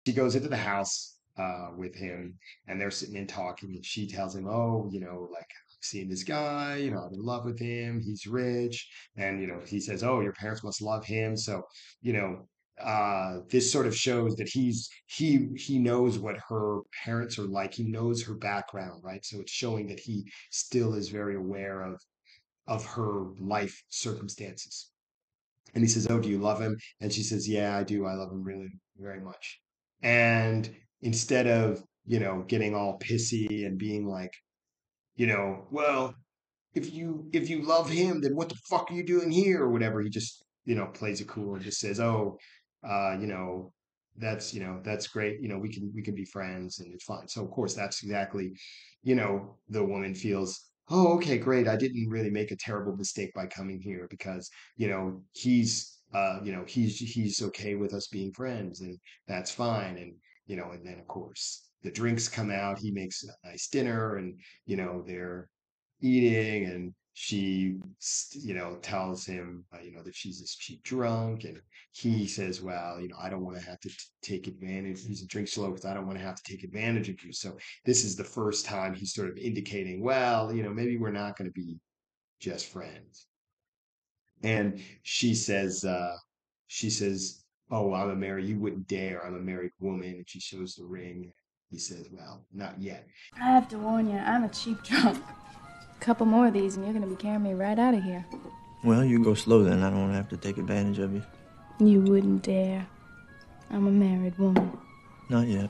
she goes into the house with him, and they're sitting and talking, and she tells him, oh, like, I've seen this guy, I'm in love with him, he's rich. And he says, oh, your parents must love him. So you know this sort of shows that he knows what her parents are like. He knows her background, right? So it's showing that he still is very aware of her life circumstances. And he says, oh, do you love him? And she says, yeah, I do. I love him really very much. And instead of, getting all pissy and being like, well, if you love him, then what the fuck are you doing here or whatever, he just, plays it cool and just says, oh, that's great. We can be friends and it's fine. So of course that's exactly, the woman feels, oh, okay, great. I didn't really make a terrible mistake by coming here because, he's okay with us being friends, and that's fine. And then of course the drinks come out. He makes a nice dinner, and they're eating, and she tells him that she's this cheap drunk, and he says, well, I don't want to have to take advantage. He's a drink slow because I don't want to have to take advantage of you. So this is the first time he's sort of indicating, well, maybe we're not going to be just friends. And she says, oh, you wouldn't dare, I'm a married woman. And she shows the ring. He says, well, not yet. I have to warn you, I'm a cheap drunk. A couple more of these and you're gonna be carrying me right out of here. Well, you go slow then. I don't have to take advantage of you. You wouldn't dare. I'm a married woman. Not yet.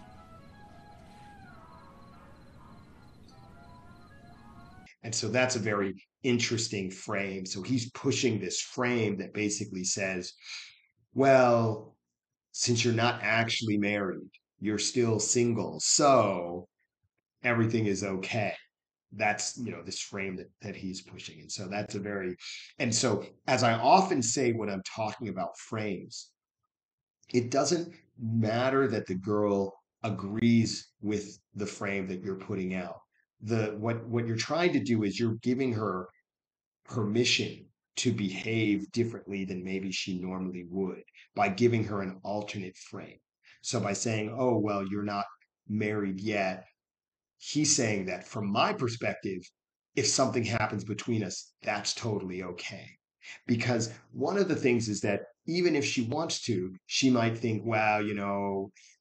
And so that's a very interesting frame. So he's pushing this frame that basically says, well, since you're not actually married, you're still single. So everything is okay. That's, this frame that he's pushing. And so that's and so as I often say when I'm talking about frames, it doesn't matter that the girl agrees with the frame that you're putting out. What you're trying to do is you're giving her permission to behave differently than maybe she normally would by giving her an alternate frame. So by saying, oh, well, you're not married yet, he's saying that from my perspective, if something happens between us, that's totally okay. Because one of the things is that even if she wants to, she might think, wow,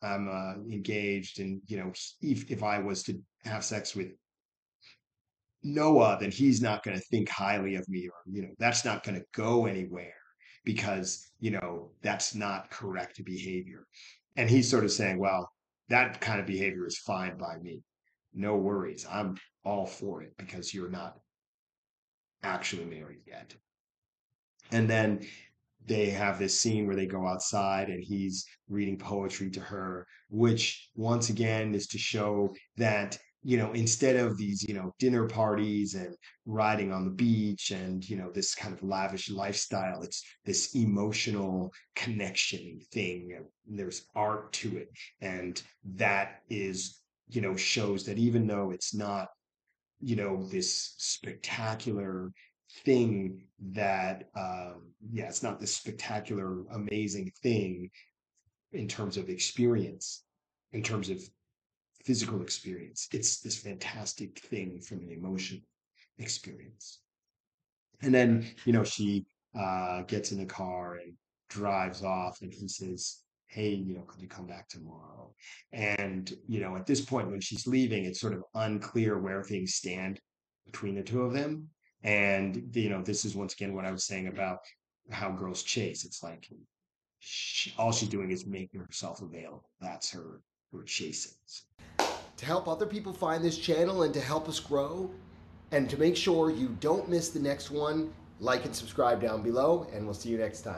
I'm engaged. And, if I was to have sex with Noah, then he's not going to think highly of me, or, that's not going to go anywhere because, that's not correct behavior. And he's sort of saying, well, that kind of behavior is fine by me. No worries. I'm all for it because you're not actually married yet. And then they have this scene where they go outside and he's reading poetry to her, which once again is to show that, instead of these, dinner parties and riding on the beach and, this kind of lavish lifestyle, it's this emotional connection thing. There's art to it. And that is, shows that even though it's not, this spectacular thing that it's not this spectacular amazing thing in terms of experience, in terms of physical experience, it's this fantastic thing from an emotional experience. And then she gets in the car and drives off, and he says, hey, could you come back tomorrow? And at this point when she's leaving, it's sort of unclear where things stand between the two of them. And this is once again what I was saying about how girls chase. It's like all she's doing is making herself available. That's her chasing. To help other people find this channel and to help us grow, and to make sure you don't miss the next one, like and subscribe down below, and we'll see you next time.